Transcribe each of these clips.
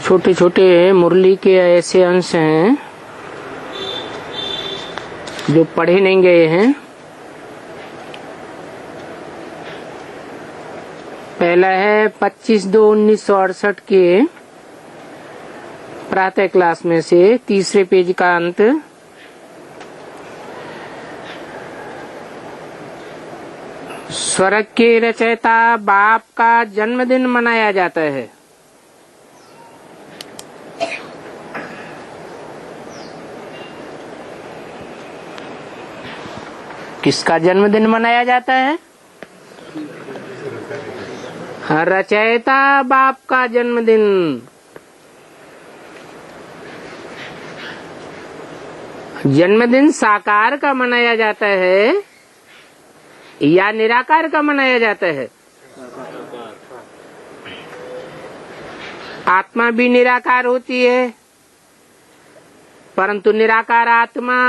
छोटे छोटे मुरली के ऐसे अंश हैं जो पढ़े नहीं गए हैं। पहला है 25/2/1968 के प्रातः क्लास में से तीसरे पेज का अंत। स्वर्ग के रचयिता बाप का जन्मदिन मनाया जाता है। किसका जन्मदिन मनाया जाता है? रचयिता बाप का जन्मदिन। जन्मदिन साकार का मनाया जाता है या निराकार का मनाया जाता है? आत्मा भी निराकार होती है, परंतु निराकार आत्मा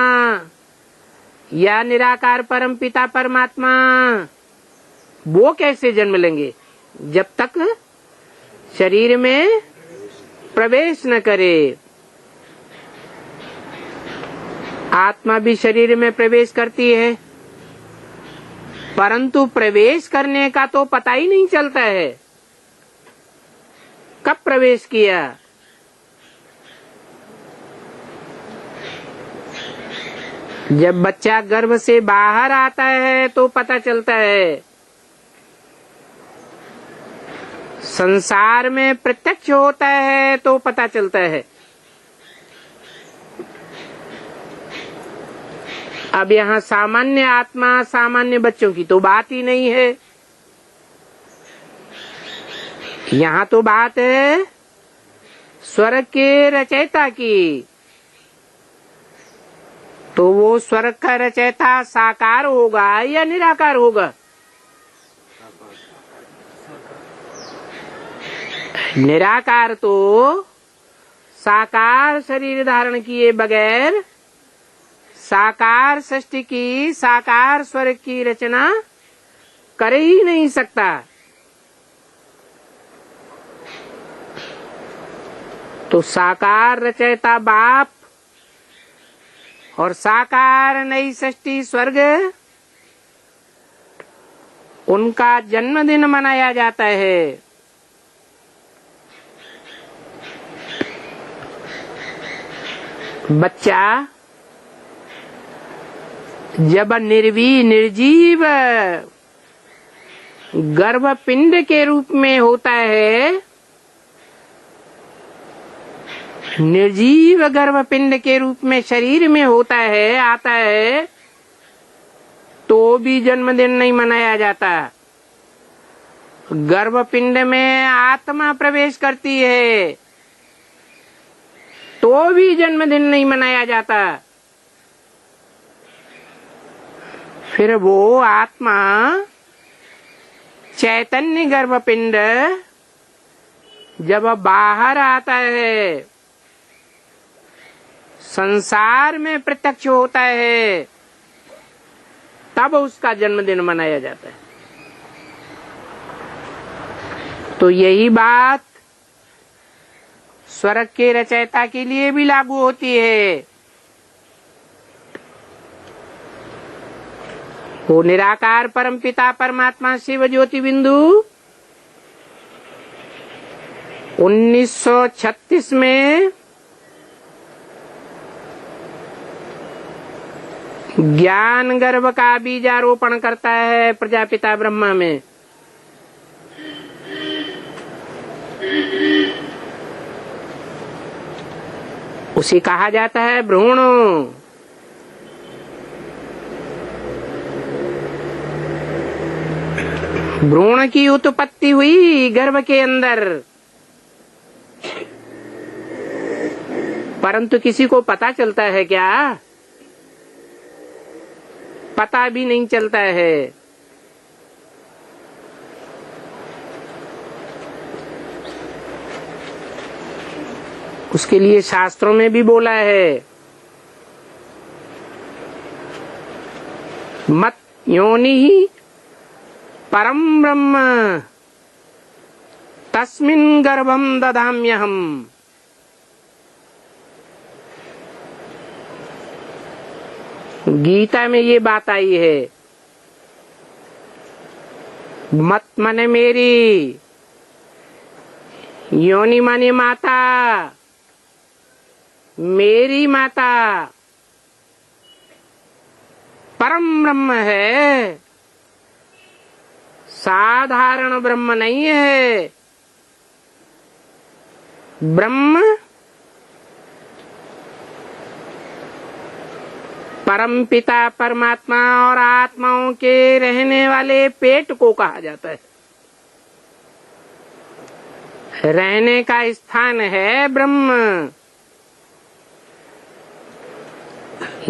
या निराकार परम पिता परमात्मा वो कैसे जन्म लेंगे जब तक शरीर में प्रवेश न करे। आत्मा भी शरीर में प्रवेश करती है, परंतु प्रवेश करने का तो पता ही नहीं चलता है कब प्रवेश किया। जब बच्चा गर्भ से बाहर आता है तो पता चलता है। संसार में प्रत्यक्ष होता है तो पता चलता है। अब यहाँ सामान्य आत्मा सामान्य बच्चों की तो बात ही नहीं है। यहाँ तो बात है स्वर्ग के रचयिता की। तो वो स्वर्ग का रचयिता साकार होगा या निराकार होगा? निराकार तो साकार शरीर धारण किए बगैर साकार सृष्टि की साकार स्वर्ग की रचना कर ही नहीं सकता। तो साकार रचयिता बाप और साकार नई सृष्टि स्वर्ग, उनका जन्मदिन मनाया जाता है। बच्चा जब निर्जीव गर्भपिंड के रूप में होता है, निर्जीव गर्भपिंड के रूप में शरीर में होता है, आता है, तो भी जन्मदिन नहीं मनाया जाता। गर्भपिंड में आत्मा प्रवेश करती है तो भी जन्मदिन नहीं मनाया जाता। फिर वो आत्मा चैतन्य गर्भपिंड जब बाहर आता है, संसार में प्रत्यक्ष होता है, तब उसका जन्मदिन मनाया जाता है। तो यही बात स्वर्ग के रचयिता के लिए भी लागू होती है। वो निराकार परमपिता परमात्मा शिव ज्योति बिंदु 1936 में ज्ञान गर्भ का बीजारोपण करता है प्रजापिता ब्रह्मा में। उसे कहा जाता है भ्रूण। भ्रूण की उत्पत्ति हुई गर्भ के अंदर, परंतु किसी को पता चलता है क्या? पता भी नहीं चलता है। उसके लिए शास्त्रों में भी बोला है, मत योनि ही परम ब्रह्म तस्मिन् गर्भम दधाम्यहम्। गीता में ये बात आई है, मत मने मेरी, योनि माने माता, मेरी माता परम ब्रह्म है, साधारण ब्रह्म नहीं है। ब्रह्म परम पिता परमात्मा और आत्माओं के रहने वाले पेट को कहा जाता है। रहने का स्थान है ब्रह्म,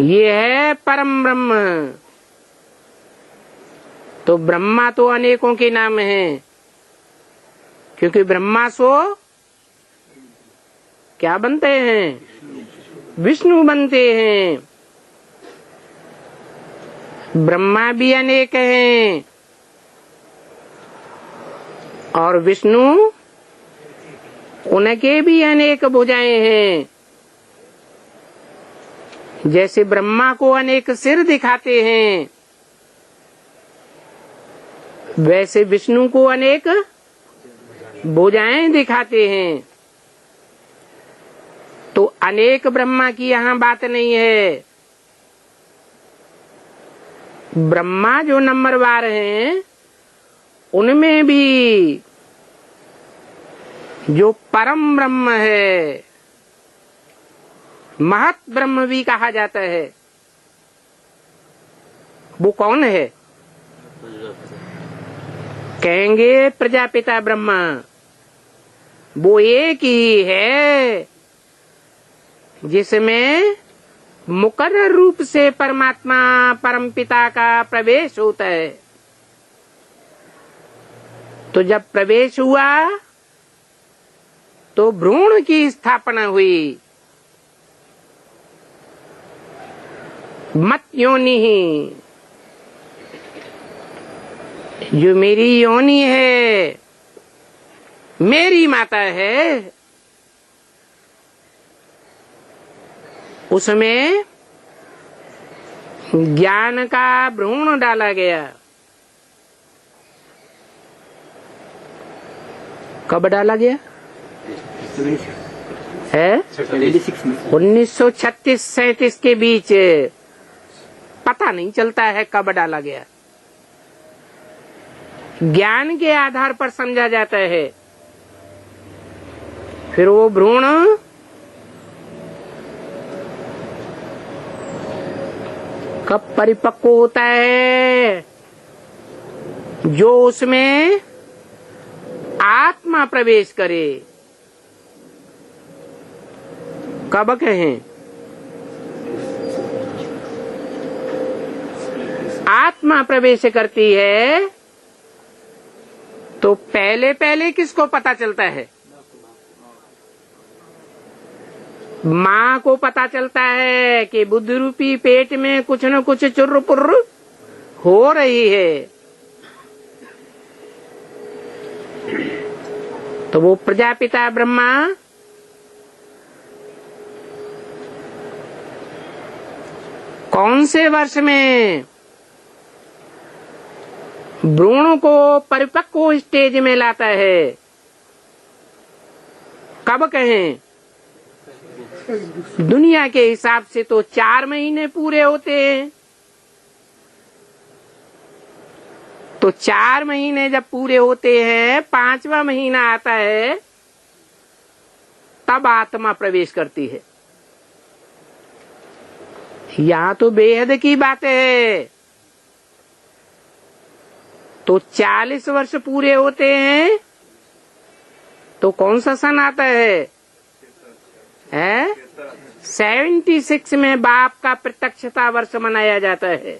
ये है परम ब्रह्म। तो ब्रह्मा तो अनेकों के नाम हैं, क्योंकि ब्रह्मा सो क्या बनते हैं? विष्णु बनते हैं। ब्रह्मा भी अनेक हैं और विष्णु उनके भी अनेक भुजाएं हैं। जैसे ब्रह्मा को अनेक सिर दिखाते हैं, वैसे विष्णु को अनेक भुजाएं दिखाते हैं। तो अनेक ब्रह्मा की यहाँ बात नहीं है। ब्रह्मा जो नंबरवार हैं, उनमें भी जो परम ब्रह्म है, महत ब्रह्म भी कहा जाता है, वो कौन है? कहेंगे प्रजापिता ब्रह्मा। वो एक ही है जिसमें मुकर्रर रूप से परमात्मा परम पिता का प्रवेश होता है। तो जब प्रवेश हुआ तो भ्रूण की स्थापना हुई। मत योनि ही, जो मेरी योनि है, मेरी माता है, उसमें ज्ञान का भ्रूण डाला गया। कब डाला गया है? 1936-37 के बीच। पता नहीं चलता है कब डाला गया। ज्ञान के आधार पर समझा जाता है। फिर वो भ्रूण कब परिपक्व होता है? जो उसमें आत्मा प्रवेश करे। कब कहें? आत्मा प्रवेश करती है तो पहले पहले किसको पता चलता है? माँ को पता चलता है कि बुद्धि रूपी पेट में कुछ न कुछ चुर्र पुर्र हो रही है। तो वो प्रजापिता ब्रह्मा कौन से वर्ष में भ्रूण को परिपक्व स्टेज में लाता है? कब कहें? दुनिया के हिसाब से तो 4 महीने पूरे होते हैं। तो 4 महीने जब पूरे होते हैं, 5वां महीना आता है, तब आत्मा प्रवेश करती है। यहाँ तो बेहद की बात है। तो 40 वर्ष पूरे होते हैं तो कौन सा सन आता है? 76 में बाप का प्रत्यक्षता वर्ष मनाया जाता है।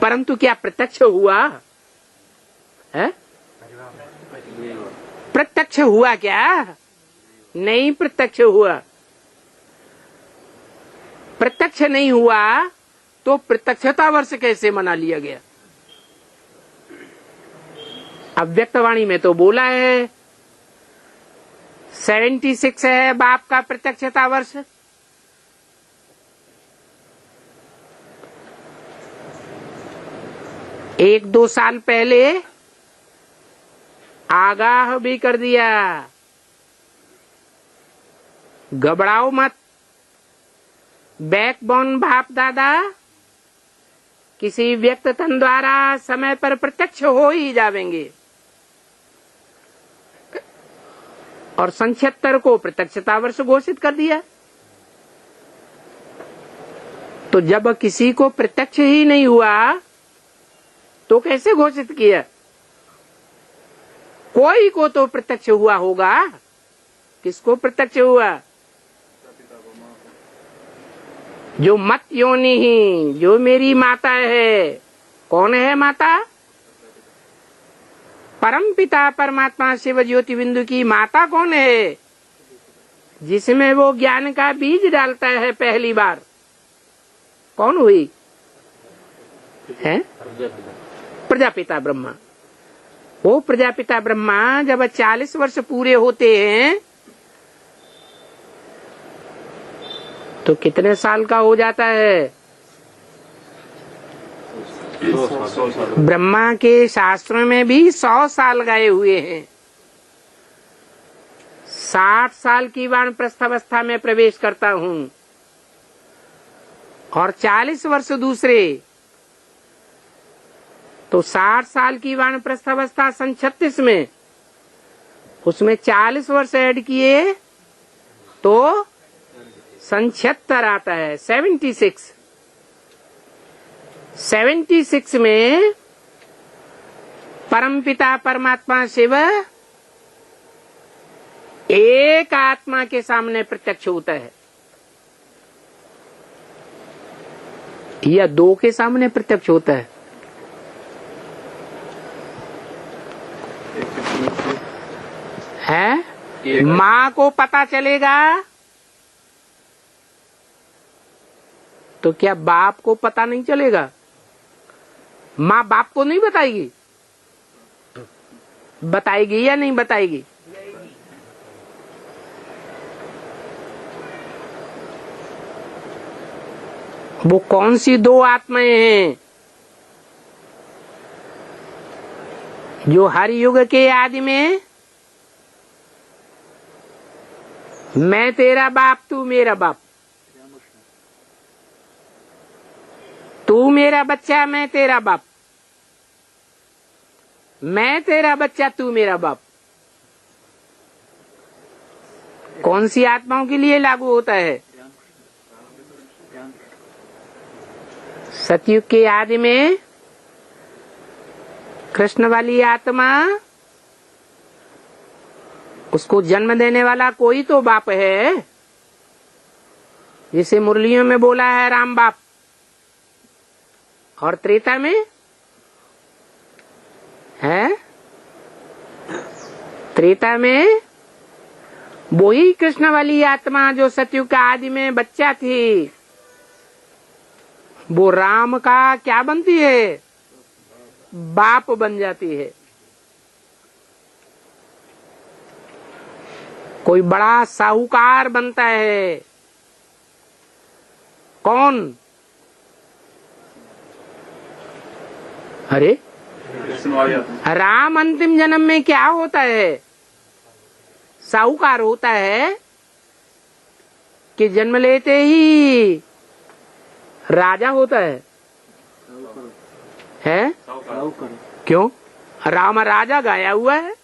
परंतु क्या प्रत्यक्ष हुआ है? प्रत्यक्ष हुआ क्या? नहीं प्रत्यक्ष हुआ। प्रत्यक्ष नहीं हुआ तो प्रत्यक्षता वर्ष कैसे मना लिया गया? अव्यक्तवाणी में तो बोला है 76 है बाप का प्रत्यक्षता वर्ष। 1-2 साल पहले आगाह भी कर दिया, घबराओ मत। बैकबोन बाप दादा किसी व्यक्त तन द्वारा समय पर प्रत्यक्ष हो ही जावेंगे। और सन 76 को प्रत्यक्षता वर्ष घोषित कर दिया। तो जब किसी को प्रत्यक्ष ही नहीं हुआ तो कैसे घोषित किया? कोई को तो प्रत्यक्ष हुआ होगा। किसको प्रत्यक्ष हुआ? जो मत योनि ही, जो मेरी माता है। कौन है माता? परम पिता परमात्मा शिव ज्योति बिंदु की माता कौन है? जिसमें वो ज्ञान का बीज डालता है पहली बार। कौन हुई है? प्रजापिता ब्रह्मा। वो प्रजापिता ब्रह्मा जब 40 वर्ष पूरे होते हैं तो कितने साल का हो जाता है? ब्रह्मा के शास्त्रों में भी 100 साल गए हुए हैं। 60 साल की वानप्रस्थावस्था में प्रवेश करता हूँ और 40 वर्ष दूसरे, तो 60 साल की वानप्रस्थावस्था सन 36 में, उसमें 40 वर्ष ऐड किए तो सन 76 आता है। 76 में परमपिता परमात्मा शिव एक आत्मा के सामने प्रत्यक्ष होता है या 2 के सामने प्रत्यक्ष होता है? माँ को पता चलेगा तो क्या बाप को पता नहीं चलेगा? माँ बाप को नहीं बताएगी? बताएगी या नहीं बताएगी? वो कौन सी 2 आत्माएं हैं जो हर युग के आदि में मैं तेरा बाप तू मेरा बाप, तू मेरा बच्चा मैं तेरा बाप, मैं तेरा बच्चा तू मेरा बाप, कौन सी आत्माओं के लिए लागू होता है? सतयुग के आदि में कृष्ण वाली आत्मा, उसको जन्म देने वाला कोई तो बाप है, जिसे मुरलियों में बोला है राम बाप। और त्रेता में है, त्रेता में वही कृष्ण वाली आत्मा जो सतयुग का आदि में बच्चा थी, वो राम का क्या बनती है? बाप बन जाती है। कोई बड़ा साहूकार बनता है। कौन? अरे राम अंतिम जन्म में क्या होता है? साहूकार होता है कि जन्म लेते ही राजा होता है? क्यों? राम राजा गाया हुआ है।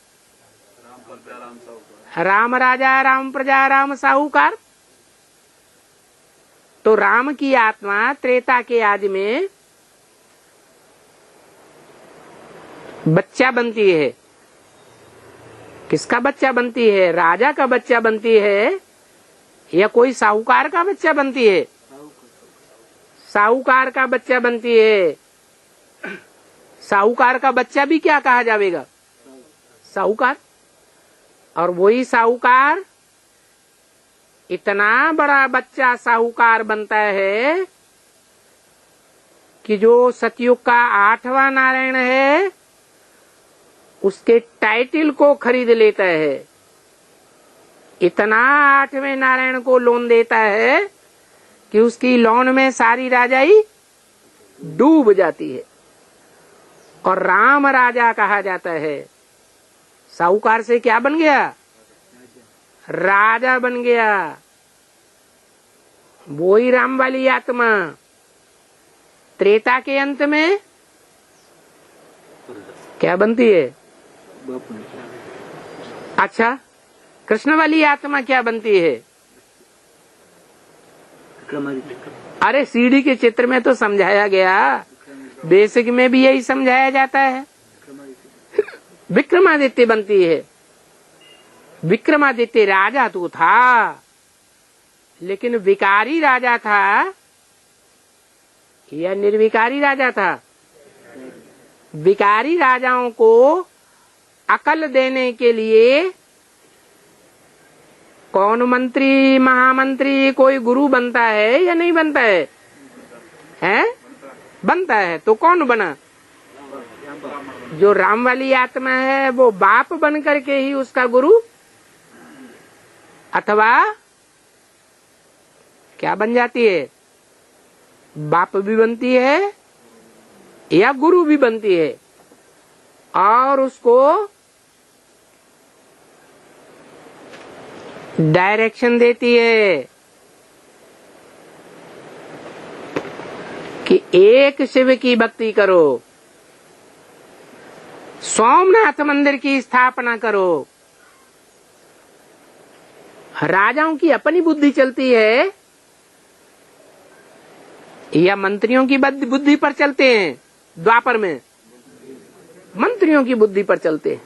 राम राजा राम प्रजा राम साहूकार। तो राम की आत्मा त्रेता के आदि में बच्चा बनती है। किसका बच्चा बनती है? राजा का बच्चा बनती है या कोई साहूकार का बच्चा बनती है? साहूकार का बच्चा बनती है। साहूकार का बच्चा भी क्या कहा जाएगा? साहूकार। और वही साहूकार इतना बड़ा बच्चा साहूकार बनता है कि जो सतयुग का 8वां नारायण है उसके टाइटल को खरीद लेता है। इतना 8वें नारायण को लोन देता है कि उसकी लोन में सारी राजाई डूब जाती है। और राम राजा कहा जाता है। साहूकार से क्या बन गया? राजा बन गया। वो ही राम वाली आत्मा त्रेता के अंत में क्या बनती है? अच्छा, कृष्ण वाली आत्मा क्या बनती है? अरे सीढ़ी के चित्र में तो समझाया गया, बेसिक में भी यही समझाया जाता है। विक्रमादित्य बनती है। विक्रमादित्य राजा तो था, लेकिन विकारी राजा था या निर्विकारी राजा था? विकारी राजाओं को अकल देने के लिए कौन मंत्री, महामंत्री, कोई गुरु बनता है या नहीं बनता है? हैं? बनता है। तो कौन बना? जो राम वाली आत्मा है वो बाप बन करके ही उसका गुरु अथवा क्या बन जाती है? बाप भी बनती है या गुरु भी बनती है, और उसको डायरेक्शन देती है कि एक शिव की भक्ति करो, सोमनाथ मंदिर की स्थापना करो। राजाओं की अपनी बुद्धि चलती है या मंत्रियों की बुद्धि पर चलते हैं? द्वापर में मंत्रियों की बुद्धि पर चलते हैं।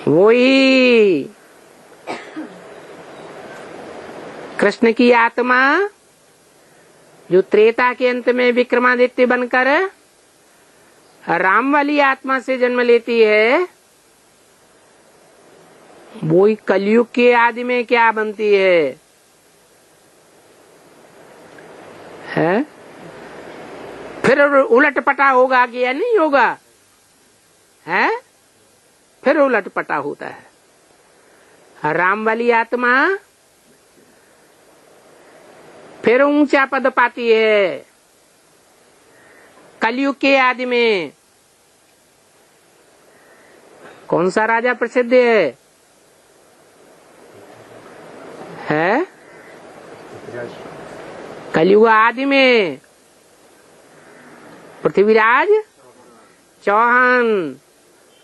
वही कृष्ण की आत्मा जो त्रेता के अंत में विक्रमादित्य बनकर राम वाली आत्मा से जन्म लेती है, वो कलयुग के आदि में क्या बनती है? फिर उलट पटा होगा कि या नहीं होगा? है? फिर उलट पटा होता है। राम वाली आत्मा फिर ऊंचा पद पाती है कलयुग के आदि में। कौन सा राजा प्रसिद्ध है? कलयुग आदि में पृथ्वीराज चौहान।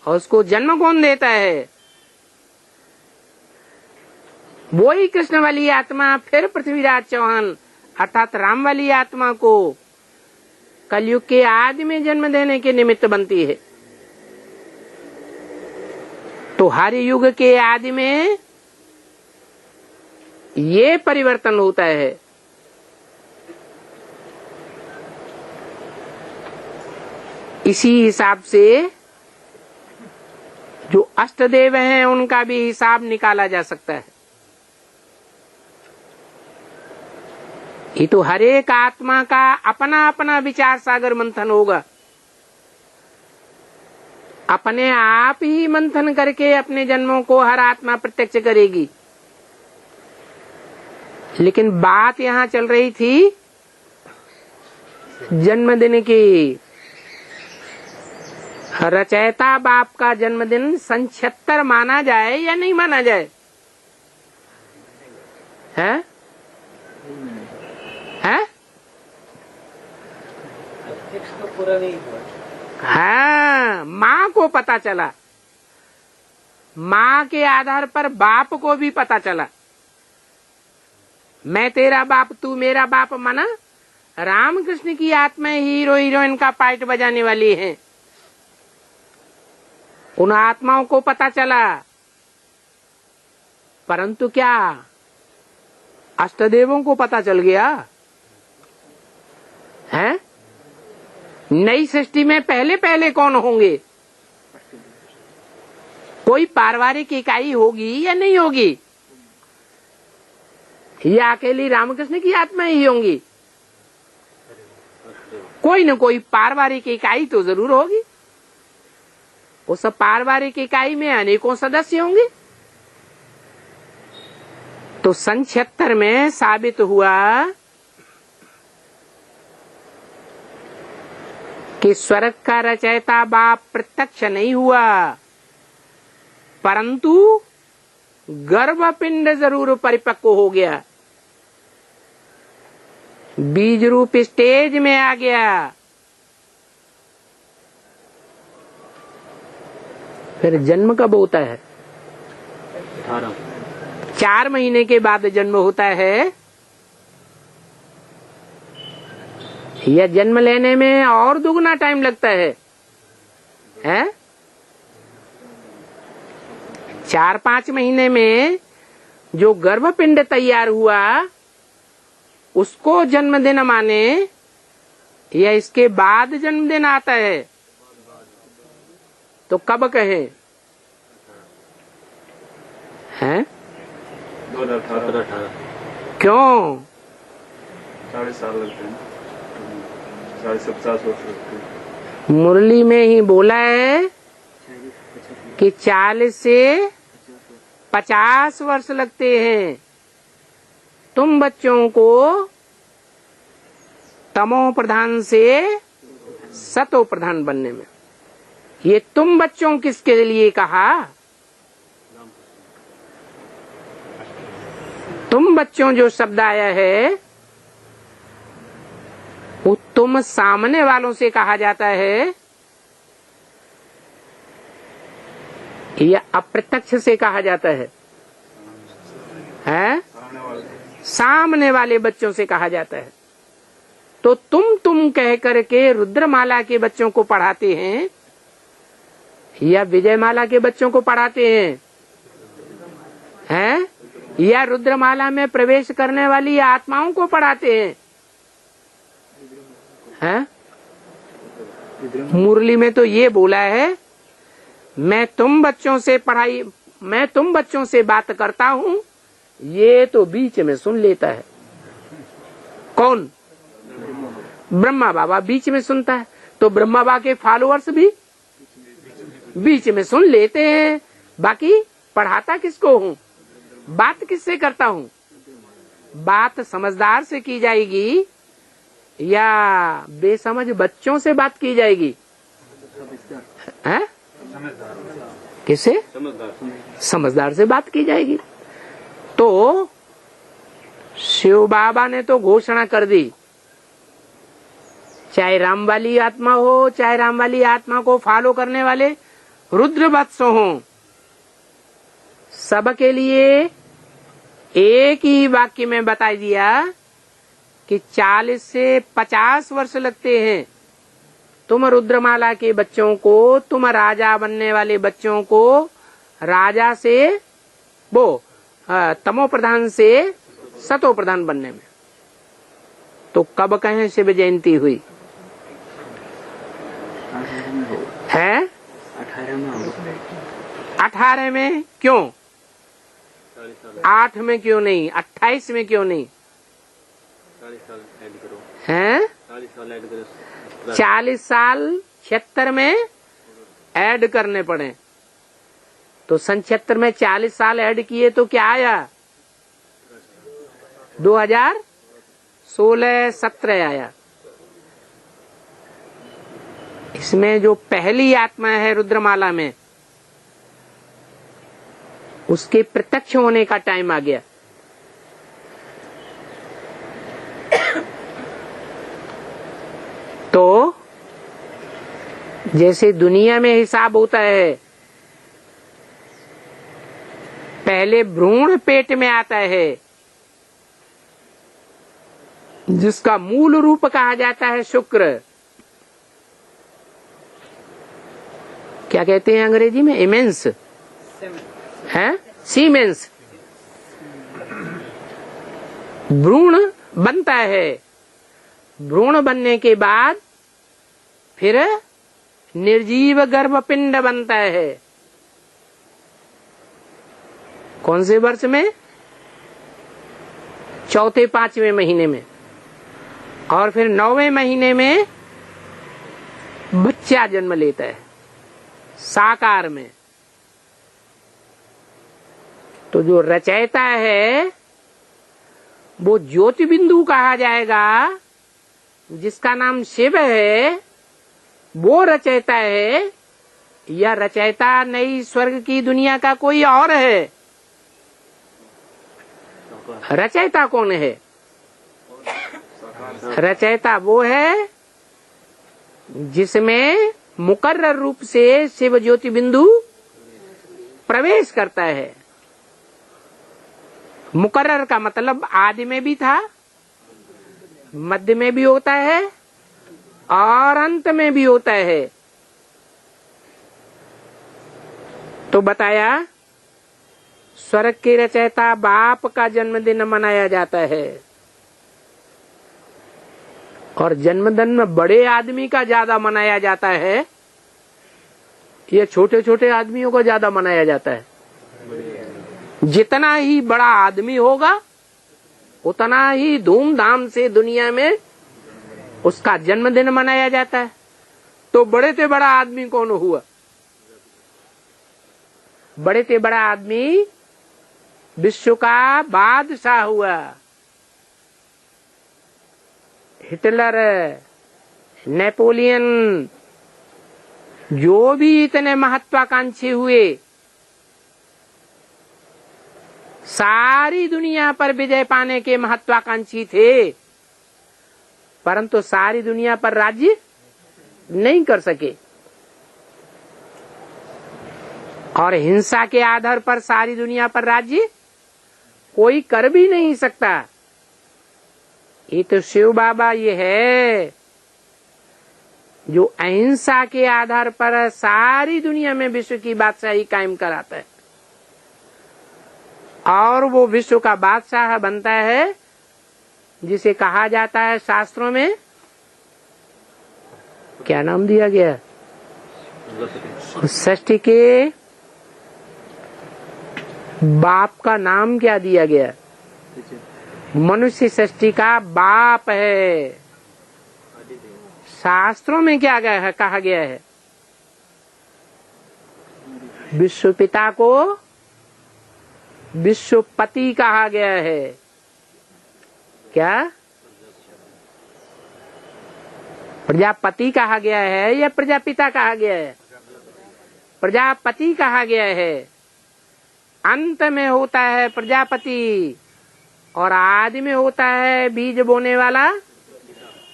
और उसको जन्म कौन देता है? वो ही कृष्ण वाली आत्मा फिर पृथ्वीराज चौहान अर्थात राम वाली आत्मा को कलयुग के आदि में जन्म देने के निमित्त बनती है। तो हर युग के आदि में ये परिवर्तन होता है। इसी हिसाब से जो अष्टदेव हैं उनका भी हिसाब निकाला जा सकता है। ये तो हर एक आत्मा का अपना अपना विचार सागर मंथन होगा। अपने आप ही मंथन करके अपने जन्मों को हर आत्मा प्रत्यक्ष करेगी। लेकिन बात यहाँ चल रही थी जन्मदिन की। रचयिता बाप का जन्मदिन सन 76 माना जाए या नहीं माना जाए? है? हाँ, माँ को पता चला, माँ के आधार पर बाप को भी पता चला। मैं तेरा बाप तू मेरा बाप माना। रामकृष्ण की आत्मा हीरो हीरोइन का पार्ट बजाने वाली है। उन आत्माओं को पता चला, परंतु क्या अष्टदेवों को पता चल गया? है? नई सृष्टि में पहले पहले कौन होंगे? कोई पारिवारिक इकाई होगी या नहीं होगी? या अकेली रामकृष्ण की आत्मा ही होंगी? कोई न कोई पारिवारिक इकाई तो जरूर होगी। उस पारिवारिक इकाई में अनेकों सदस्य होंगे। तो सन 76 में साबित हुआ कि स्वर्ग का रचयिता बाप प्रत्यक्ष नहीं हुआ, परंतु गर्भपिंड जरूर परिपक्व हो गया, बीज रूप स्टेज में आ गया। फिर जन्म कब होता है? 4 महीने के बाद जन्म होता है, या जन्म लेने में और दुगना टाइम लगता है? 4-5 महीने में जो गर्भपिंड तैयार हुआ उसको जन्मदिन माने, या इसके बाद जन्मदिन आता है? तो कब कहें? 2018 क्यों? 40 साल लगते हैं, 40-50 वर्ष लगते हैं। मुरली में ही बोला है कि 40 से 50 वर्ष लगते हैं तुम बच्चों को तमो प्रधान से सतो प्रधान बनने में। ये तुम बच्चों किसके लिए कहा? तुम बच्चों जो शब्द आया है वो तुम सामने वालों से कहा जाता है या अप्रत्यक्ष से कहा जाता है? सामने वाले बच्चों से कहा जाता है। तो तुम कह करके रुद्रमाला के बच्चों को पढ़ाते हैं या विजयमाला के बच्चों को पढ़ाते हैं? या रुद्रमाला में प्रवेश करने वाली आत्माओं को पढ़ाते हैं? मुरली में तो ये बोला है, मैं तुम बच्चों से बात करता हूँ, ये तो बीच में सुन लेता है। कौन? ब्रह्मा बाबा बीच में सुनता है, तो ब्रह्मा बाबा के फॉलोअर्स भी बीच में सुन लेते हैं। बाकी पढ़ाता किसको हूँ? बात किससे करता हूँ? बात समझदार से की जाएगी या बेसमझ बच्चों से बात की जाएगी? किससे? समझदार से बात की जाएगी। तो शिव बाबा ने तो घोषणा कर दी, चाहे राम वाली आत्मा हो, चाहे राम वाली आत्मा को फॉलो करने वाले रुद्र वत्स हो, सबके लिए एक ही वाक्य में बता दिया कि 40 से 50 वर्ष लगते हैं तुम रुद्रमाला के बच्चों को, तुम राजा बनने वाले बच्चों को राजा से वो तमो प्रधान से सतो प्रधान बनने में। तो कब कहें शिव जयंती हुई है? 18 में क्यों? 8 में क्यों नहीं? 28 में क्यों नहीं? 40 साल 76 में ऐड करने पड़े। तो सन 76 में 40 साल ऐड किए तो क्या आया? 2016-17 आया। इसमें जो पहली आत्मा है रुद्रमाला में, उसके प्रत्यक्ष होने का टाइम आ गया। तो जैसे दुनिया में हिसाब होता है, पहले भ्रूण पेट में आता है जिसका मूल रूप कहा जाता है शुक्र। क्या कहते हैं अंग्रेजी में? इमेंस है, सीमेंस। भ्रूण बनता है, भ्रूण बनने के बाद फिर निर्जीव गर्भपिंड बनता है। कौन से वर्ष में? 4-5वें महीने में। और फिर 9वें महीने में बच्चा जन्म लेता है साकार में। तो जो रचयिता है वो ज्योति बिंदु कहा जाएगा, जिसका नाम शिव है, वो रचयिता है या रचयिता नई स्वर्ग की दुनिया का कोई और है? रचयिता कौन है? रचयिता वो है जिसमें मुकर्रर रूप से शिव ज्योति बिंदु प्रवेश करता है। मुकर्रर का मतलब आदि में भी था, मध्य में भी होता है और अंत में भी होता है। तो बताया स्वर्ग के रचयिता बाप का जन्मदिन मनाया जाता है और जन्मदिन बड़े आदमी का ज्यादा मनाया जाता है, ये छोटे छोटे आदमियों को ज्यादा मनाया जाता है। जितना ही बड़ा आदमी होगा उतना ही धूमधाम से दुनिया में उसका जन्मदिन मनाया जाता है। तो बड़े से बड़ा आदमी कौन हुआ? बड़े से बड़ा आदमी विश्व का बादशाह हुआ। हिटलर, नेपोलियन, जो भी इतने महत्वाकांक्षी हुए, सारी दुनिया पर विजय पाने के महत्वाकांक्षी थे, परंतु सारी दुनिया पर राज्य नहीं कर सके और हिंसा के आधार पर सारी दुनिया पर राज्य कोई कर भी नहीं सकता। ये तो शिव बाबा ये है जो अहिंसा के आधार पर सारी दुनिया में विश्व की बादशाही कायम कराता है और वो विश्व का बादशाह बनता है जिसे कहा जाता है शास्त्रों में, क्या नाम दिया गया? षष्ठी के बाप का नाम क्या दिया गया? मनुष्य षष्ठी का बाप है। शास्त्रों में क्या कहा गया है? विश्व पिता को विश्वपति कहा गया है। क्या? प्रजापति कहा गया है या प्रजापिता कहा गया है? प्रजापति कहा गया है। अंत में होता है प्रजापति और आदि में होता है बीज बोने वाला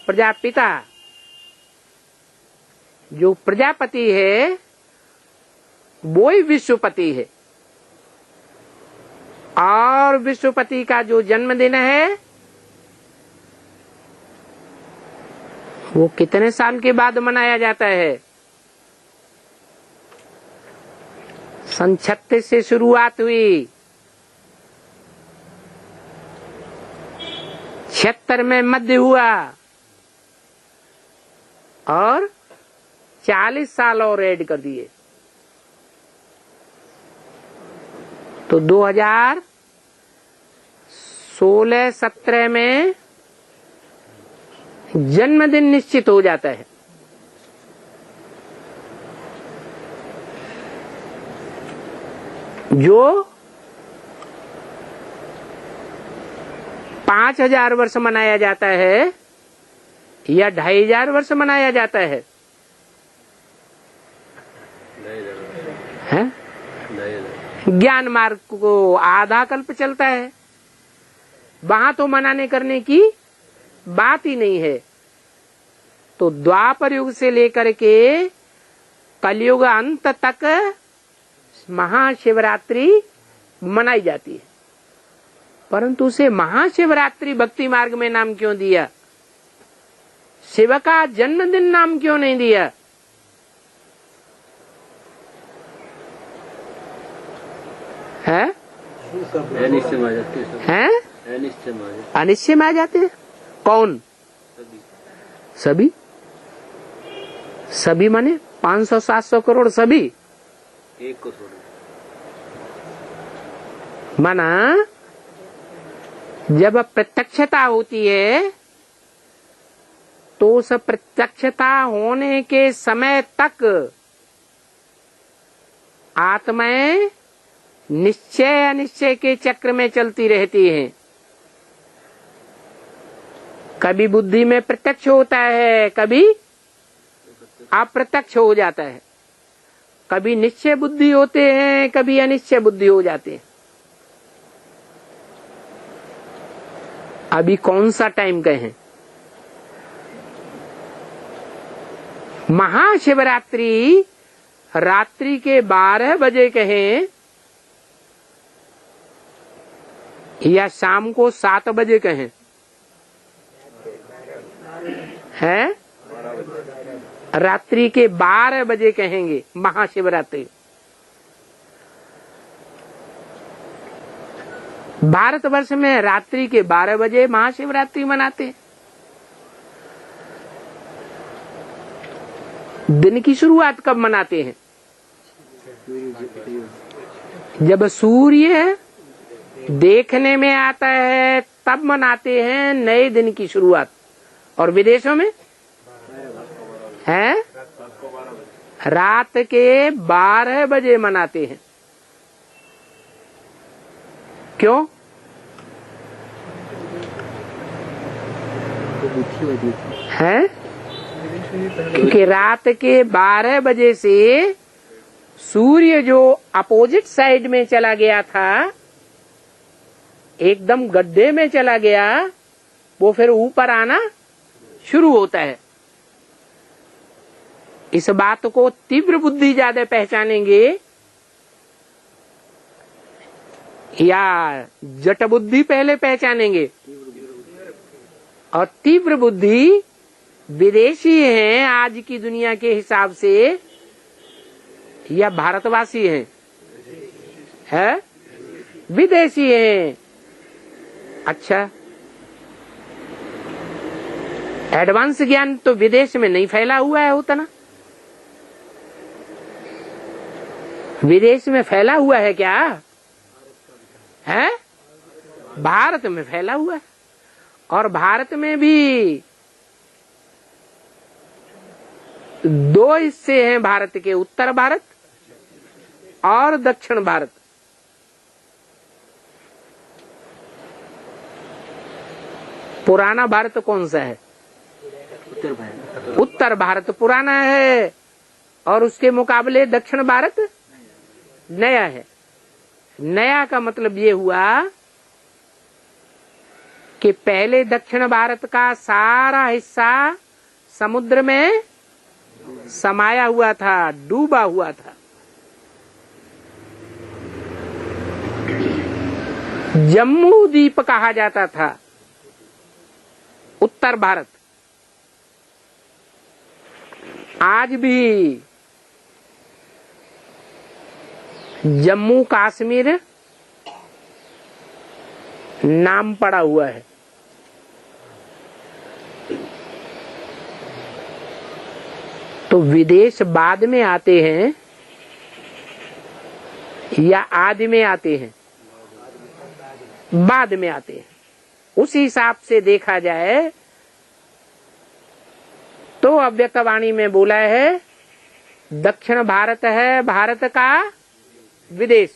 प्रजापिता। जो प्रजापति है वो ही विश्वपति है और विश्वपति का जो जन्मदिन है वो कितने साल के बाद मनाया जाता है? सन 36 से शुरुआत हुई, 76 में मध्य हुआ और 40 साल और ऐड कर दिए तो 2016-17 में जन्मदिन निश्चित हो जाता है। जो 5000 वर्ष मनाया जाता है या 2500 वर्ष मनाया जाता है? ज्ञान मार्ग को आधा कल्प चलता है, वहां तो मनाने करने की बात ही नहीं है। तो द्वापर युग से लेकर के कलयुग अंत तक महाशिवरात्रि मनाई जाती है, परंतु उसे महाशिवरात्रि भक्ति मार्ग में नाम क्यों दिया? शिव का जन्मदिन नाम क्यों नहीं दिया? है? अनिश्चय में आ जाते हैं? अनिश्चय में आ जाते हैं। कौन? सभी। सभी माने 500-700 करोड़ सभी एक को छोड़ माना। जब प्रत्यक्षता होती है तो उस प्रत्यक्षता होने के समय तक आत्माएं निश्चय अनिश्चय के चक्र में चलती रहती हैं। कभी बुद्धि में प्रत्यक्ष होता है, कभी अप्रत्यक्ष हो जाता है। कभी निश्चय बुद्धि होते हैं, कभी अनिश्चय बुद्धि हो जाते हैं। अभी कौन सा टाइम कहें? महाशिवरात्रि रात्रि के 12 बजे कहें या शाम को 7 बजे कहें? है रात्रि के 12 बजे कहेंगे महाशिवरात्रि। भारतवर्ष में रात्रि के 12 बजे महाशिवरात्रि मनाते हैं। दिन की शुरुआत कब मनाते हैं? जब सूर्य देखने में आता है तब मनाते हैं नए दिन की शुरुआत। और विदेशों में है रात के 12 बजे मनाते हैं। क्यों? है क्योंकि रात के 12 बजे से सूर्य जो अपोजिट साइड में चला गया था, एकदम गड्ढे में चला गया, वो फिर ऊपर आना शुरू होता है। इस बात को तीव्र बुद्धि ज्यादा पहचानेंगे या जट बुद्धि पहले पहचानेंगे? और तीव्र बुद्धि विदेशी हैं आज की दुनिया के हिसाब से या भारतवासी हैं? है विदेशी हैं। अच्छा, एडवांस ज्ञान तो विदेश में नहीं फैला हुआ है उतना। विदेश में फैला हुआ है क्या? है भारत में फैला हुआ है। और भारत में भी 2 हिस्से हैं भारत के, उत्तर भारत और दक्षिण भारत। पुराना भारत कौन सा है? उत्तर भारत पुराना है और उसके मुकाबले दक्षिण भारत नया है। नया का मतलब ये हुआ कि पहले दक्षिण भारत का सारा हिस्सा समुद्र में समाया हुआ था, डूबा हुआ था। जम्मू द्वीप कहा जाता था उत्तर भारत। आज भी जम्मू कश्मीर नाम पड़ा हुआ है। तो विदेश बाद में आते हैं या आदि में आते हैं? बाद में आते हैं। उस हिसाब से देखा जाए तो अव्यक्तवाणी में बोला है दक्षिण भारत है भारत का विदेश।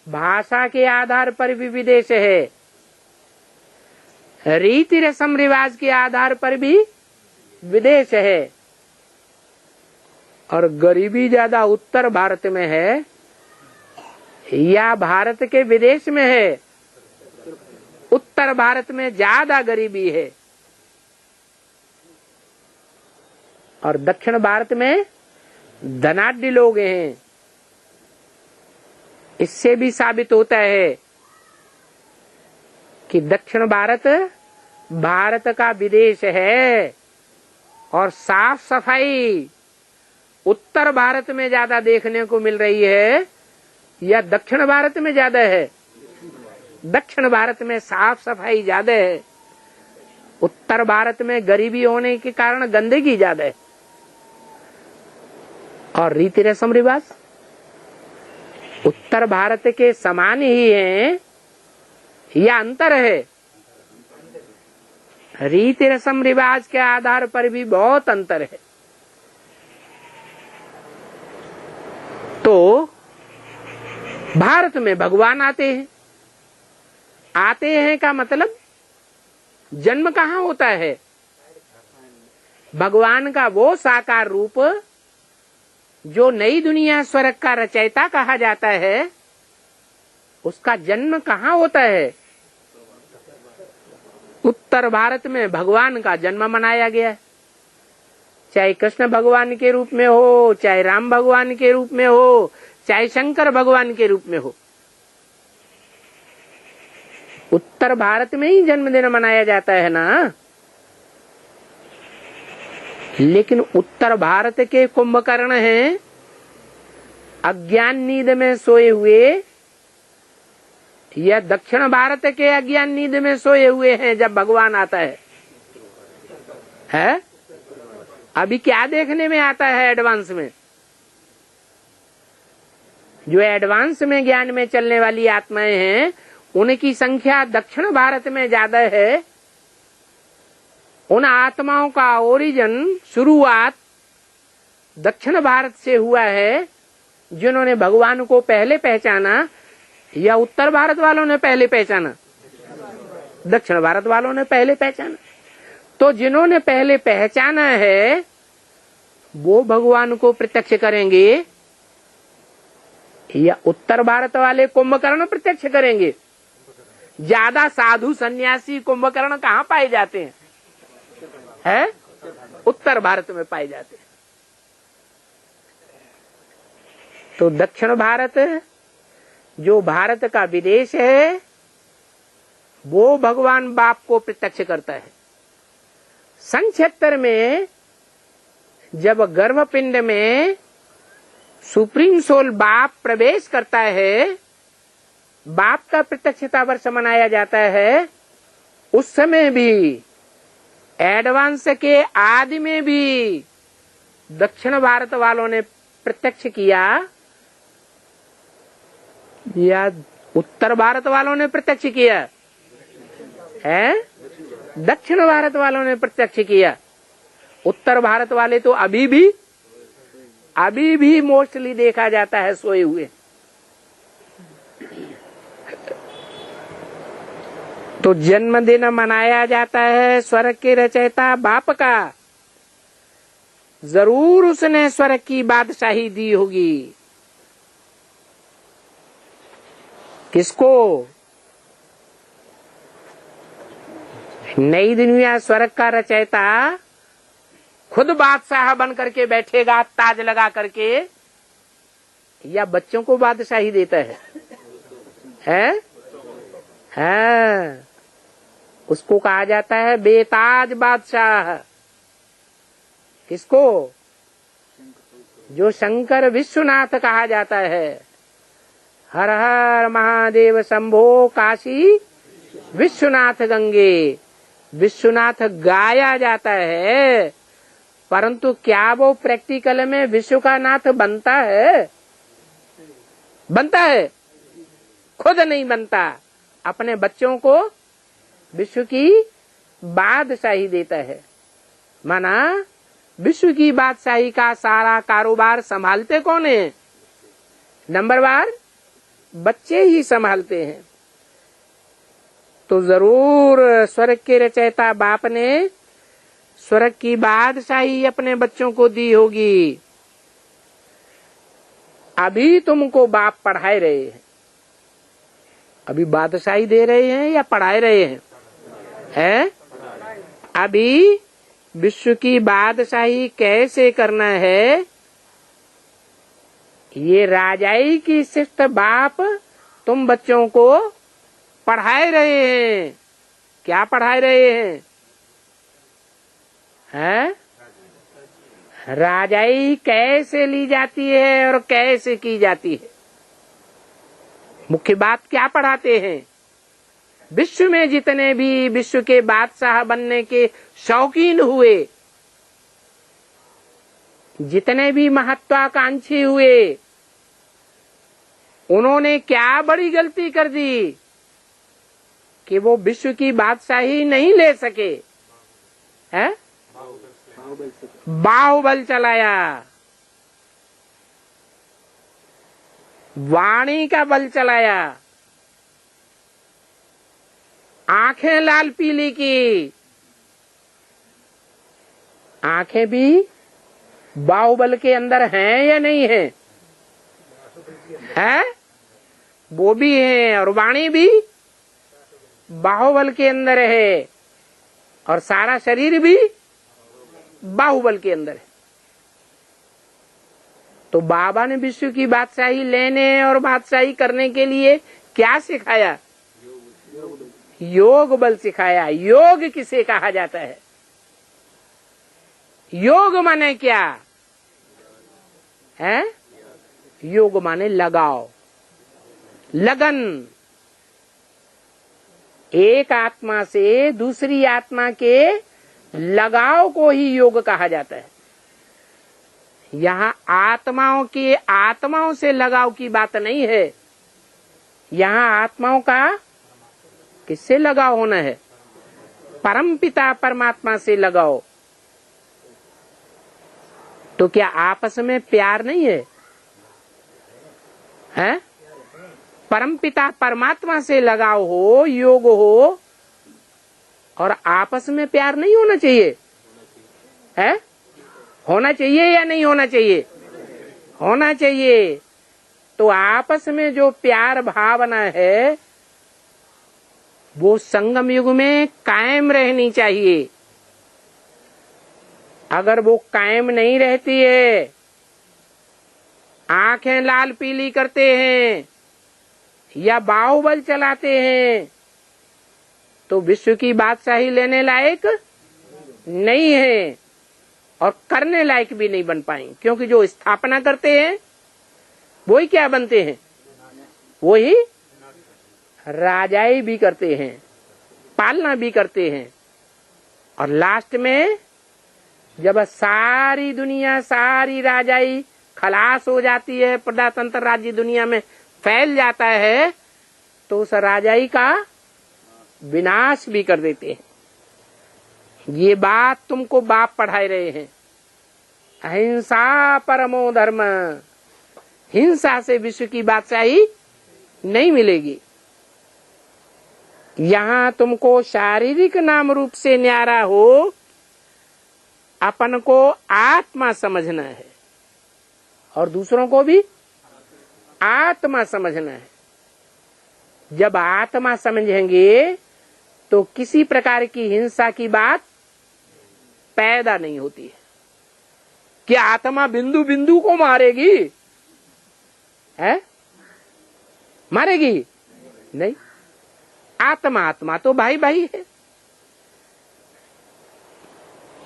भाषा के आधार पर भी विदेश है, रीति रस्म रिवाज के आधार पर भी विदेश है। और गरीबी ज्यादा उत्तर भारत में है या भारत के विदेश में है? उत्तर भारत में ज्यादा गरीबी है और दक्षिण भारत में धनाढ्य लोग हैं। इससे भी साबित होता है कि दक्षिण भारत भारत का विदेश है और साफ सफाई उत्तर भारत में ज्यादा देखने को मिल रही है या दक्षिण भारत में ज्यादा है? दक्षिण भारत में साफ सफाई ज्यादा है। उत्तर भारत में गरीबी होने के कारण गंदगी ज्यादा है। और रीति रस्म रिवाज उत्तर भारत के समान ही हैं या अंतर है? रीति रस्म रिवाज के आधार पर भी बहुत अंतर है। तो भारत में भगवान आते हैं। आते हैं का मतलब जन्म कहाँ होता है? भगवान का वो साकार रूप जो नई दुनिया स्वर्ग का रचयिता कहा जाता है, उसका जन्म कहाँ होता है? उत्तर भारत में भगवान का जन्म मनाया गया है। चाहे कृष्ण भगवान के रूप में हो, चाहे राम भगवान के रूप में हो, चाहे शंकर भगवान के रूप में हो, उत्तर भारत में ही जन्मदिन मनाया जाता है ना। लेकिन उत्तर भारत के कुंभकर्ण हैं अज्ञान नींद में सोए हुए, या दक्षिण भारत के अज्ञान नींद में सोए हुए हैं जब भगवान आता है? अभी क्या देखने में आता है एडवांस में? जो एडवांस में ज्ञान में चलने वाली आत्माएं हैं, उनकी संख्या दक्षिण भारत में ज्यादा है। उन आत्माओं का ओरिजिन, शुरुआत दक्षिण भारत से हुआ है। जिन्होंने भगवान को पहले पहचाना, या उत्तर भारत वालों ने पहले पहचाना? दक्षिण भारत वालों ने पहले पहचाना। तो जिन्होंने पहले पहचाना है वो भगवान को प्रत्यक्ष करेंगे, या उत्तर भारत वाले कुंभकर्ण प्रत्यक्ष करेंगे? ज्यादा साधु सन्यासी कुंभकर्ण कहाँ पाए जाते हैं? है? उत्तर भारत में पाए जाते हैं। तो दक्षिण भारत जो भारत का विदेश है, वो भगवान बाप को प्रत्यक्ष करता है। सन 76 में जब गर्भपिंड में सुप्रीम सोल बाप प्रवेश करता है, बाप का प्रत्यक्षता वर्ष मनाया जाता है। उस समय भी एडवांस के आदि में भी दक्षिण भारत वालों ने प्रत्यक्ष किया, या उत्तर भारत वालों ने प्रत्यक्ष किया है? दक्षिण भारत वालों ने प्रत्यक्ष किया। उत्तर भारत वाले तो अभी भी मोस्टली देखा जाता है सोए हुए। तो जन्मदिन मनाया जाता है स्वर्ग के रचयिता बाप का। जरूर उसने स्वर्ग की बादशाही दी होगी। किसको? नई दुनिया स्वर्ग का रचयिता खुद बादशाह बन करके बैठेगा ताज लगा करके, या बच्चों को बादशाही देता है? उसको कहा जाता है बेताज बादशाह। किसको? जो शंकर विश्वनाथ कहा जाता है। हर हर महादेव शंभो काशी विश्वनाथ गंगे। विश्वनाथ गाया जाता है, परंतु क्या वो प्रैक्टिकल में विश्व का नाथ बनता है? बनता है? खुद नहीं बनता। अपने बच्चों को विश्व की बादशाही देता है। माना विश्व की बादशाही का सारा कारोबार संभालते कौन है? नंबर वार बच्चे ही संभालते हैं। तो जरूर स्वर्ग के रचयिता बाप ने स्वर्ग की बादशाही अपने बच्चों को दी होगी। अभी तुमको बाप पढ़ाए रहे हैं। अभी बादशाही दे रहे हैं या पढ़ाए रहे हैं? अभी विश्व की बादशाही कैसे करना है, ये राजाई की शिष्ट बाप तुम बच्चों को पढ़ाए रहे हैं। क्या पढ़ाए रहे हैं? राजाई कैसे ली जाती है और कैसे की जाती है। मुख्य बात क्या पढ़ाते हैं? विश्व में जितने भी विश्व के बादशाह बनने के शौकीन हुए, जितने भी महत्वाकांक्षी हुए, उन्होंने क्या बड़ी गलती कर दी कि वो विश्व की बादशाही नहीं ले सके? है? बाहुबल चलाया, वाणी का बल चलाया, आंखें लाल पीली की, आंखें भी बाहुबल के अंदर हैं या नहीं है? है, वो भी है। और वाणी भी बाहुबल के अंदर है, और सारा शरीर भी बाहुबल के अंदर है। तो बाबा ने विश्व की बादशाही लेने और बादशाही करने के लिए क्या सिखाया? योग बल सिखाया। योग किसे कहा जाता है? योग माने क्या है? योग माने लगाव, लगन। एक आत्मा से दूसरी आत्मा के लगाव को ही योग कहा जाता है। यहाँ आत्माओं से लगाव की बात नहीं है। यहाँ आत्माओं का किससे लगाव होना है? परम पिता परमात्मा से लगाव। तो क्या आपस में प्यार नहीं है? हैं? परम पिता परमात्मा से लगाव हो, योग हो, और आपस में प्यार नहीं होना चाहिए? है? होना चाहिए या नहीं होना चाहिए? होना चाहिए। तो आपस में जो प्यार भावना है वो संगम युग में कायम रहनी चाहिए। अगर वो कायम नहीं रहती है, आंखें लाल पीली करते हैं या बाहुबल चलाते हैं, तो विश्व की बादशाही लेने लायक नहीं है और करने लायक भी नहीं बन पाएंगे। क्योंकि जो स्थापना करते हैं वही क्या बनते हैं? वही राजाई भी करते हैं, पालना भी करते हैं, और लास्ट में जब सारी दुनिया, सारी राजाई खलास हो जाती है, प्रजातंत्र राज्य दुनिया में फैल जाता है, तो उस राजाई का विनाश भी कर देते हैं। ये बात तुमको बाप पढ़ाए रहे हैं। अहिंसा परमो धर्म। हिंसा से विश्व की बादशाही नहीं मिलेगी। यहाँ तुमको शारीरिक नाम रूप से न्यारा हो, अपन को आत्मा समझना है और दूसरों को भी आत्मा समझना है। जब आत्मा समझेंगे तो किसी प्रकार की हिंसा की बात पैदा नहीं होती है। क्या आत्मा बिंदु बिंदु को मारेगी? है? मारेगी नहीं। आत्मा तो भाई भाई है।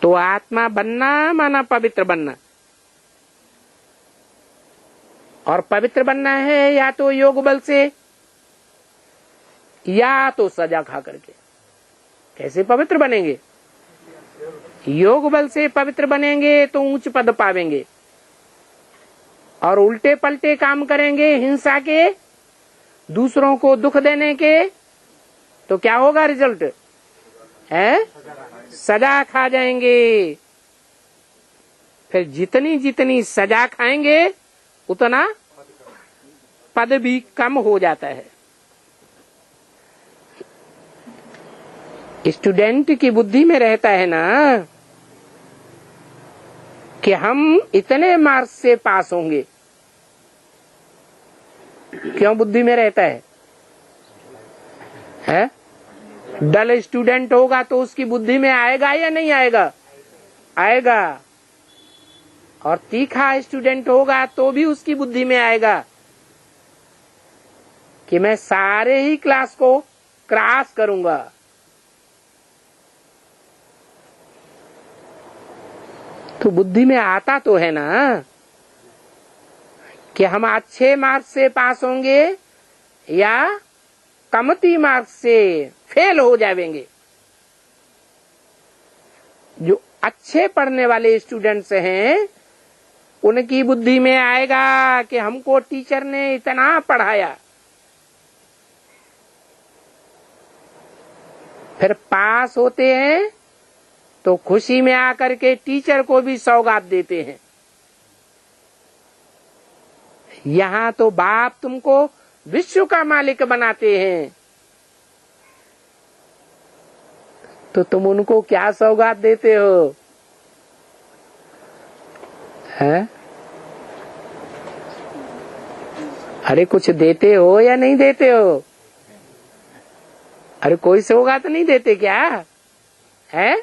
तो आत्मा बनना माना पवित्र बनना, और पवित्र बनना है या तो योग बल से या तो सजा खा करके। कैसे पवित्र बनेंगे? योग बल से पवित्र बनेंगे तो उच्च पद पावेंगे, और उल्टे पलटे काम करेंगे हिंसा के, दूसरों को दुख देने के, तो क्या होगा रिजल्ट? है सजा खा जाएंगे। फिर जितनी जितनी सजा खाएंगे उतना पद भी कम हो जाता है। स्टूडेंट की बुद्धि में रहता है ना कि हम इतने मार्क्स से पास होंगे। क्यों बुद्धि में रहता है? है? डल स्टूडेंट होगा तो उसकी बुद्धि में आएगा या नहीं आएगा? आएगा। और तीखा स्टूडेंट होगा तो भी उसकी बुद्धि में आएगा कि मैं सारे ही क्लास को क्रॉस करूंगा। तो बुद्धि में आता तो है ना कि हम अच्छे मार्क्स से पास होंगे या कमती मार्क्स से फेल हो जाएंगे। जो अच्छे पढ़ने वाले स्टूडेंट्स हैं उनकी बुद्धि में आएगा कि हमको टीचर ने इतना पढ़ाया। फिर पास होते हैं तो खुशी में आकर के टीचर को भी सौगात देते हैं। यहाँ तो बाप तुमको विश्व का मालिक बनाते हैं, तो तुम उनको क्या सौगात देते हो? है? अरे कुछ देते हो या नहीं देते हो? अरे कोई सौगात नहीं देते क्या है?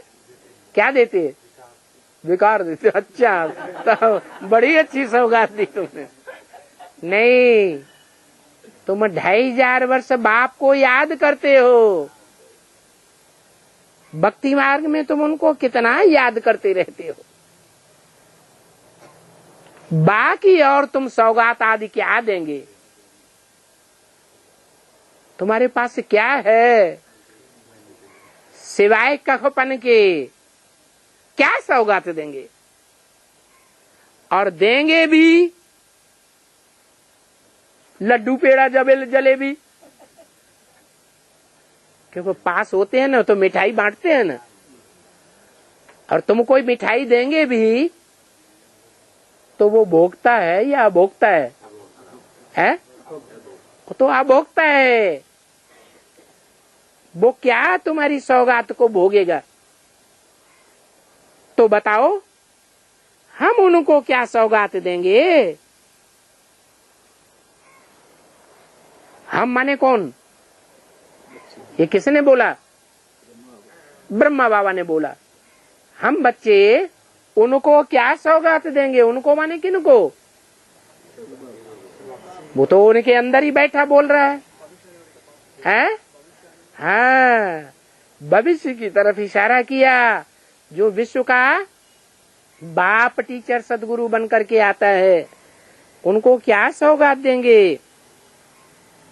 क्या देते? बेकार देते। अच्छा, तो बड़ी अच्छी सौगात दी तुमने। नहीं, तुम 2500 वर्ष बाप को याद करते हो। भक्ति मार्ग में तुम उनको कितना याद करते रहते हो। बाकी और तुम सौगात आदि क्या देंगे? तुम्हारे पास क्या है सिवाय कखपन के? क्या सौगात देंगे? और देंगे भी लड्डू पेड़ा जलेबी, क्योंकि पास होते हैं ना तो मिठाई बांटते हैं ना। और तुम कोई मिठाई देंगे भी तो वो भोगता है या अभोगता है? हैं? तो अभोगता है। वो क्या तुम्हारी सौगात को भोगेगा? तो बताओ, हम उनको क्या सौगात देंगे? हम माने कौन? ये किसने बोला? ब्रह्मा बाबा ने बोला। हम बच्चे उनको क्या सौगात देंगे? उनको माने किनको? वो तो उनके अंदर ही बैठा बोल रहा है, हैं? हाँ, भविष्य की तरफ इशारा किया। जो विश्व का बाप टीचर सदगुरु बन करके आता है, उनको क्या सौगात देंगे?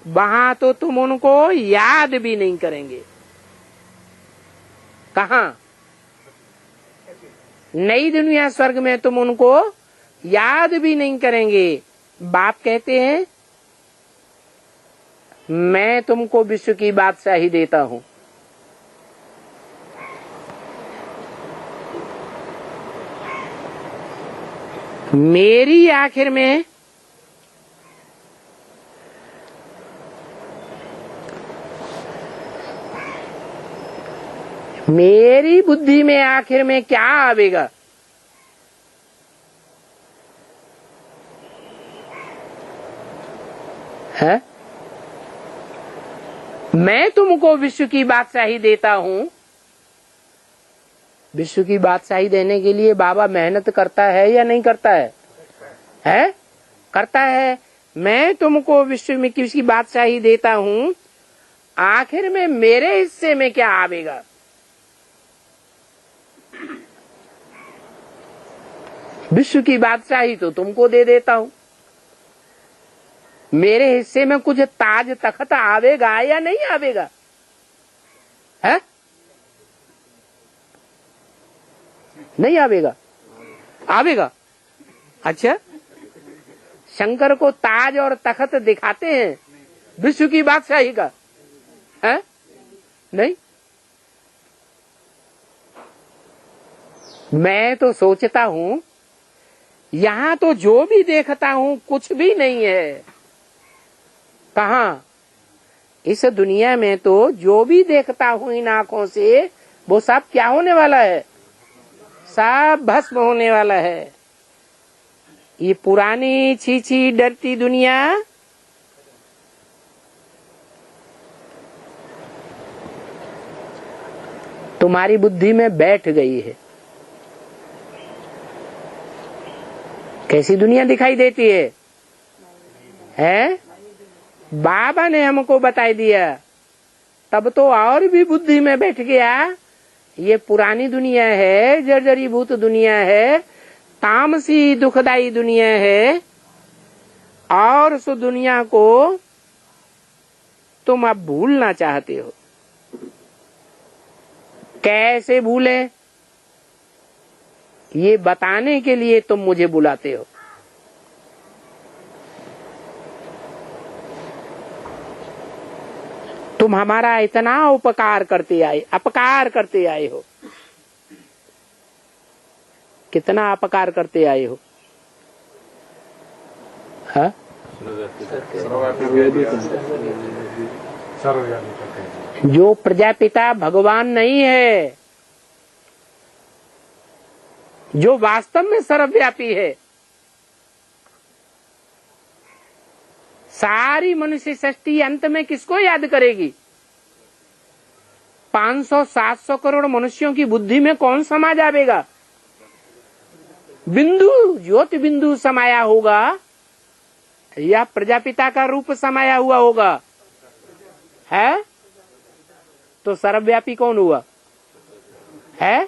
वहां तो तुम उनको याद भी नहीं करेंगे। कहाँ? नई दुनिया स्वर्ग में तुम उनको याद भी नहीं करेंगे। बाप कहते हैं, मैं तुमको विश्व की बादशाही देता हूं। मेरी आखिर में मेरी बुद्धि में आखिर में क्या आवेगा? है? मैं तुमको विश्व की बादशाही देता हूं। विश्व की बादशाही देने के लिए बाबा मेहनत करता है या नहीं करता है? है? करता है। मैं तुमको विश्व में किसी बादशाही देता हूं, आखिर में मेरे हिस्से में क्या आवेगा? विश्व की बादशाही तो तुमको दे देता हूं, मेरे हिस्से में कुछ ताज तख्त आवेगा या नहीं आवेगा? है? नहीं आवेगा? आवेगा। अच्छा, शंकर को ताज और तख्त दिखाते हैं विश्व की बादशाही का? है? नहीं। मैं तो सोचता हूं, यहां तो जो भी देखता हूं कुछ भी नहीं है। कहाँ? इस दुनिया में तो जो भी देखता हूं इन आंखों से, वो सब क्या होने वाला है? सब भस्म होने वाला है। ये पुरानी छीछी डरती दुनिया तुम्हारी बुद्धि में बैठ गई है। कैसी दुनिया दिखाई देती है? हैं? बाबा ने हमको बताई दिया, तब तो और भी बुद्धि में बैठ गया। ये पुरानी दुनिया है, जर्जरीभूत दुनिया है, तामसी दुखदाई दुनिया है। और उस दुनिया को तुम अब भूलना चाहते हो। कैसे भूले, ये बताने के लिए तुम मुझे बुलाते हो। तुम हमारा इतना उपकार करते आए, अपकार करते आए हो। कितना अपकार करते आए हो? हाँ? जो प्रजापिता भगवान नहीं है, जो वास्तव में सर्वव्यापी है, सारी मनुष्य सृष्टि अंत में किसको याद करेगी? 500-700 करोड़ मनुष्यों की बुद्धि में कौन समा जाएगा? बिंदु, ज्योति बिंदु समाया होगा या प्रजापिता का रूप समाया हुआ होगा? है तो सर्वव्यापी कौन हुआ? है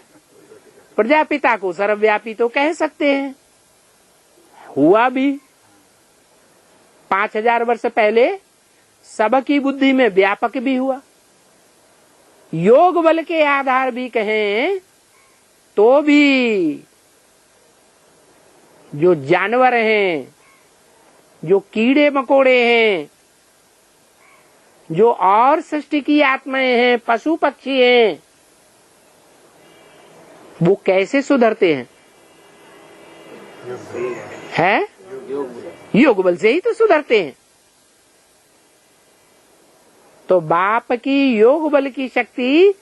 प्रजापिता को सर्वव्यापी तो कह सकते हैं, हुआ भी 5000 वर्ष पहले सबकी बुद्धि में व्यापक भी हुआ। योग बल के आधार भी कहें तो भी जो जानवर हैं, जो कीड़े मकोड़े हैं, जो और सृष्टि की आत्माएं हैं, पशु पक्षी हैं, वो कैसे सुधरते हैं? है योग बल से ही तो सुधरते हैं। तो बाप की योग बल की शक्ति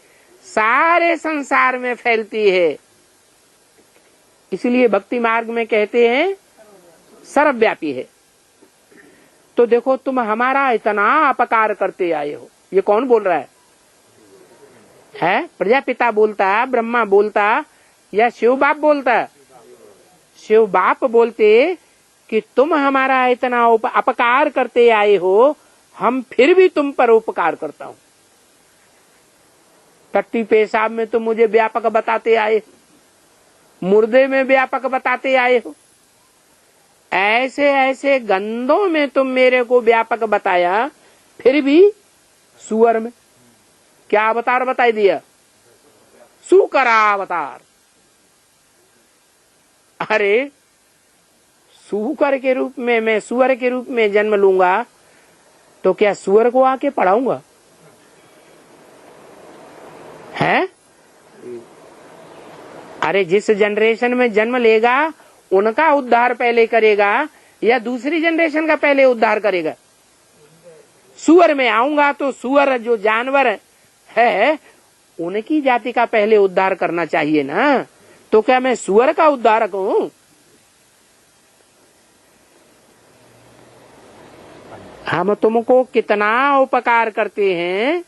सारे संसार में फैलती है। इसलिए भक्ति मार्ग में कहते हैं सर्वव्यापी है। तो देखो, तुम हमारा इतना अपकार करते आए हो। ये कौन बोल रहा है? प्रजापिता बोलता, ब्रह्मा बोलता या शिव बाप बोलता? शिव बाप बोलते कि तुम हमारा इतना अपकार करते आए हो, हम फिर भी तुम पर उपकार करता हूं। टट्टी पेशाब में तुम मुझे व्यापक बताते आए, मुर्दे में व्यापक बताते आए हो, ऐसे ऐसे गंधों में तुम मेरे को व्यापक बताया, फिर भी सुअर में क्या अवतार बताई दिया? सुकरा अवतार। अरे सुकर के रूप में, मैं सुअर के रूप में जन्म लूंगा तो क्या सुअर को आके पढ़ाऊंगा? है? अरे जिस जनरेशन में जन्म लेगा उनका उद्धार पहले करेगा या दूसरी जनरेशन का पहले उद्धार करेगा? सुअर में आऊंगा तो सुअर जो जानवर है उनकी जाति का पहले उद्धार करना चाहिए ना। तो क्या मैं सुअर का उद्धारक हूं? हम तुमको कितना उपकार करते हैं,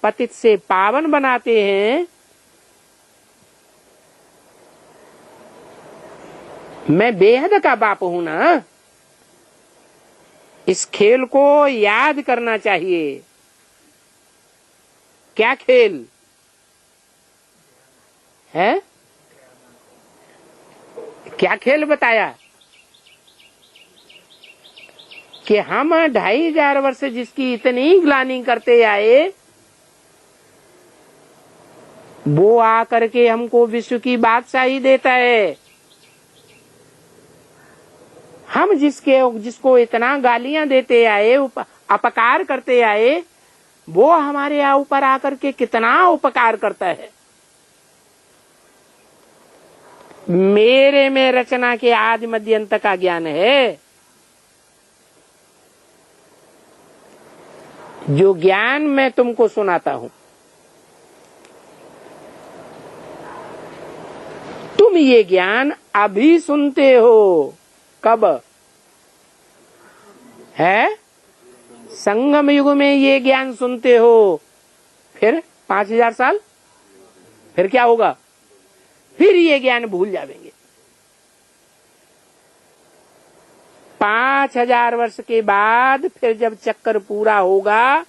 पतित से पावन बनाते हैं। मैं बेहद का बाप हूं ना। इस खेल को याद करना चाहिए। क्या खेल है? क्या खेल बताया कि हम 2500 वर्ष जिसकी इतनी ग्लानि करते आए, वो आकर के हमको विश्व की बादशाही देता है। हम जिसको इतना गालियां देते आए, अपकार करते आए, वो हमारे यहाँ ऊपर आकर के कितना उपकार करता है। मेरे में रचना के आदि मध्य अंत का ज्ञान है। जो ज्ञान मैं तुमको सुनाता हूं, तुम ये ज्ञान अभी सुनते हो। कब है? संगम युग में ये ज्ञान सुनते हो। फिर 5000 साल फिर क्या होगा? फिर ये ज्ञान भूल जाएंगे। 5000 वर्ष के बाद फिर जब चक्कर पूरा होगा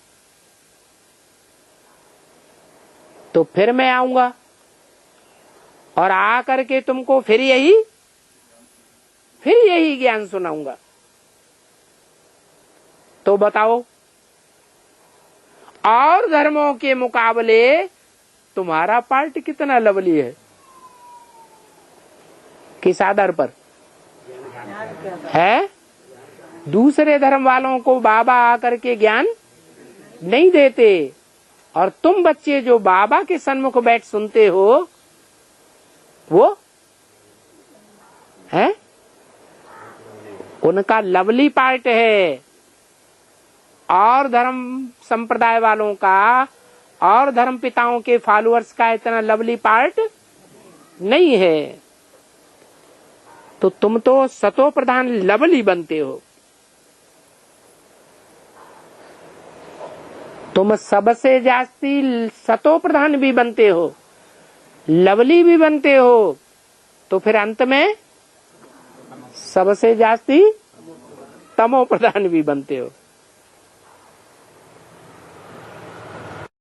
तो फिर मैं आऊंगा और आकर के तुमको फिर यही ज्ञान सुनाऊंगा। तो बताओ, और धर्मों के मुकाबले तुम्हारा पार्ट कितना लवली है? किस आधार पर है? दूसरे धर्म वालों को बाबा आकर के ज्ञान नहीं देते, और तुम बच्चे जो बाबा के सन्मुख बैठ सुनते हो, वो है उनका लवली पार्ट है। और धर्म संप्रदाय वालों का और धर्म पिताओं के फॉलोअर्स का इतना लवली पार्ट नहीं है। तो तुम तो सतो प्रधान लवली बनते हो। तुम सबसे जास्ती सतो प्रधान भी बनते हो, लवली भी बनते हो, तो फिर अंत में सबसे जास्ती तमो प्रधान भी बनते हो।